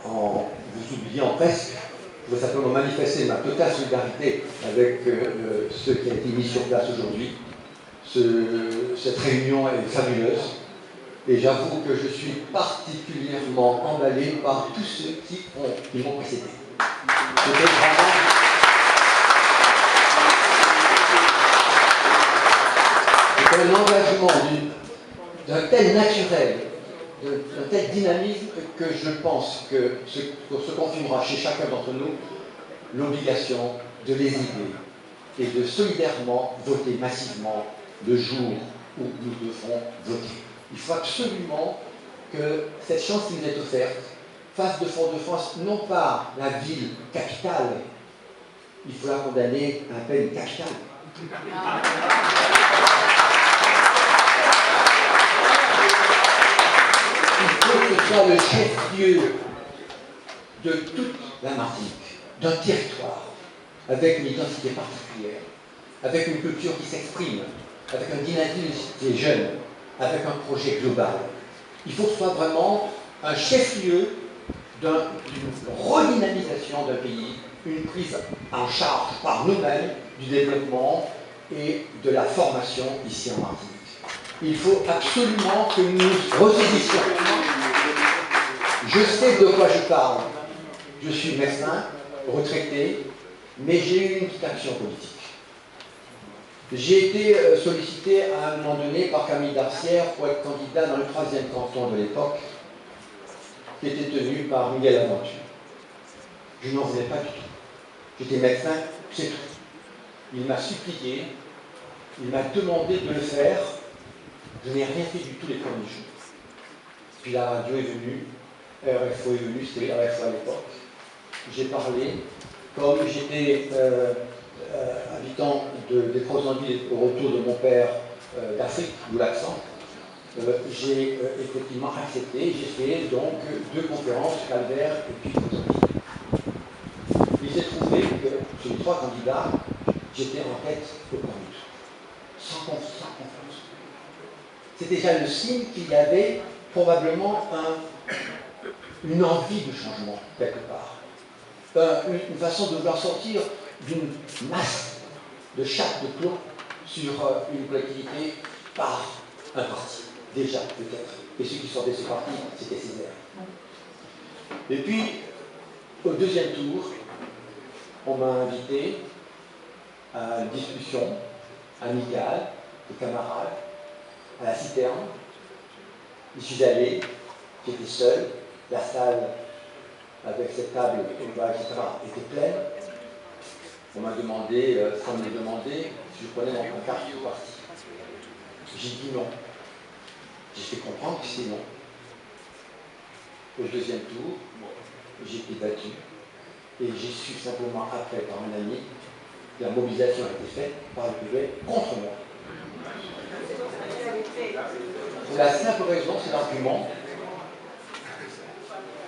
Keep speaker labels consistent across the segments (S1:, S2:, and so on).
S1: en vous oubliant presque. Je veux simplement manifester ma totale solidarité avec ceux qui ont été mis sur place aujourd'hui. Cette réunion est fabuleuse et j'avoue que je suis particulièrement emballé par tous ceux qui m'ont précédé. C'était vraiment un engagement d'un tel naturel, d'un tel dynamisme que je pense que se confirmera chez chacun d'entre nous l'obligation de les aider et de solidairement voter massivement le jour où nous devrons voter. Il faut absolument que cette chance qui nous est offerte fasse de Fort-de-France non pas la ville capitale, il faut la condamner à peine capitale. Il faut que ce soit le chef-lieu de toute la Martinique, d'un territoire, avec une identité particulière, avec une culture qui s'exprime, avec un dynamisme des jeunes, avec un projet global. Il faut que ce soit vraiment un chef-lieu d'une redynamisation d'un pays, une prise en charge par nous-mêmes du développement et de la formation ici en Martinique. Il faut absolument que nous ressaisissions. Je sais de quoi je parle. Je suis médecin, retraité, mais j'ai eu une petite action politique. J'ai été sollicité à un moment donné par Camille Darcière pour être candidat dans le 3e canton de l'époque, qui était tenu par Miguel Aventure. Je n'en voulais pas du tout. J'étais médecin, c'est tout. Il m'a supplié, il m'a demandé de le faire. Je n'ai rien fait du tout les premiers jours. Puis la radio est venue, RFO est venu, c'était RFO à l'époque. J'ai parlé, comme j'étais habitant des Crozon-Villes au retour de mon père d'Afrique, d'où l'accent, j'ai effectivement accepté. J'ai fait donc 2 conférences, Calvaire et puis Crozon-Villes. Il s'est trouvé que sur les 3 candidats, j'étais en tête au premier tour, sans conférence. C'est déjà le signe qu'il y avait probablement une envie de changement, quelque part. Une façon de vouloir sortir d'une masse de chape de plomb sur une collectivité par un parti, déjà peut-être. Et ceux qui sortaient de ce parti, c'était Césaire. Et puis, au 2e tour, on m'a invité à une discussion amicale, de camarades, à la citerne. Je suis allé, j'étais seul, la salle avec cette table, etc., était pleine. On m'a demandé, sans me le demander, si je prenais mon pancarte pour partir. J'ai dit non. J'ai fait comprendre que c'est non. Au 2e tour, j'ai été battu et j'ai su simplement après par un ami que la mobilisation a été faite par le public contre moi. Pour la simple raison, c'est l'argument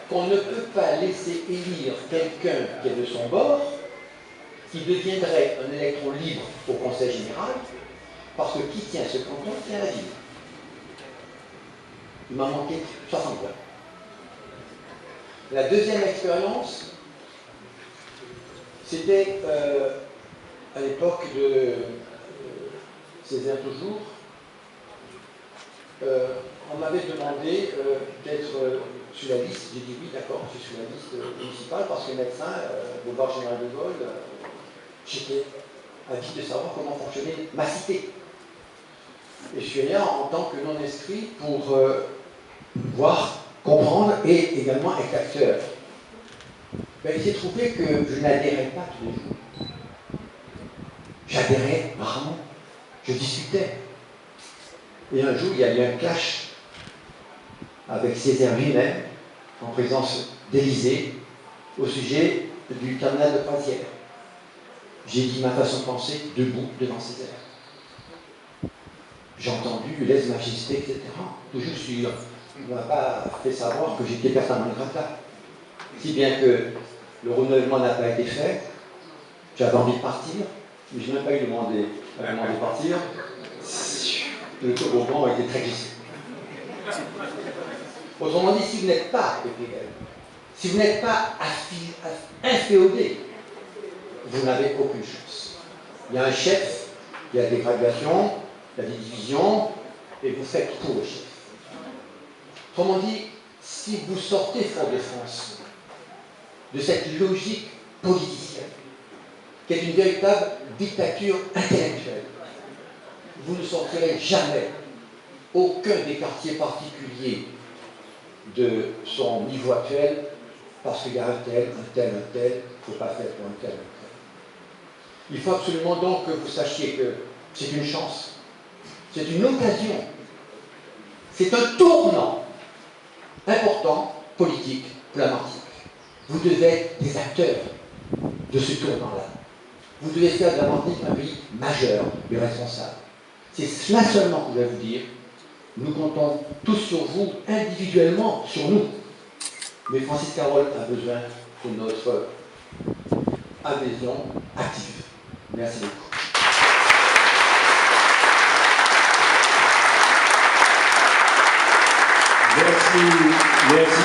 S1: qu'on ne peut pas laisser élire quelqu'un qui est de son bord, qui deviendrait un électron libre au Conseil général, parce que qui tient ce canton tient la ville. Il m'a manqué 60 voix. La 2e expérience, c'était à l'époque de Césaire toujours. On m'avait demandé d'être sur la liste. J'ai dit oui, d'accord, je suis sur la liste municipale parce que médecin, boulevard Général de Gaulle, j'étais avide de savoir comment fonctionnait ma cité. Et je suis allé en tant que non-inscrit pour voir, comprendre et également être acteur. Ben, il s'est trouvé que je n'adhérais pas tous les jours. J'adhérais rarement. Je discutais. Et un jour, il y a eu un clash avec Césaire lui-même, en présence d'Élysée, au sujet du terminal de croisière. J'ai dit ma façon de penser debout devant Césaire. J'ai entendu lèse-majesté, etc. Toujours sûr. On ne m'a pas fait savoir que j'étais personnellement grata. Si bien que le renouvellement n'a pas été fait, j'avais envie de partir, mais je n'ai même pas eu demandé de partir. Le toboggan a été très glissé. Autrement dit, si vous n'êtes pas épidémique, Si vous n'êtes pas inféodé, vous n'avez aucune chance. Il y a un chef, il y a des graduations, il y a des divisions, et vous faites pour le chef. Autrement dit, si vous sortez Fort-de-France de cette logique politicienne, qui est une véritable dictature intellectuelle, vous ne sortirez jamais aucun des quartiers particuliers de son niveau actuel, parce qu'il y a un tel, il ne faut pas faire pour un tel. Il faut absolument donc que vous sachiez que c'est une chance, c'est une occasion, c'est un tournant important, politique, pour la Martinique. Vous devez être des acteurs de ce tournant-là. Vous devez faire de la Martinique un pays majeur et responsable. C'est cela seulement que je vais vous dire. Nous comptons tous sur vous, individuellement, sur nous. Mais Francis Carole a besoin de notre adhésion active. Merci beaucoup.
S2: Merci.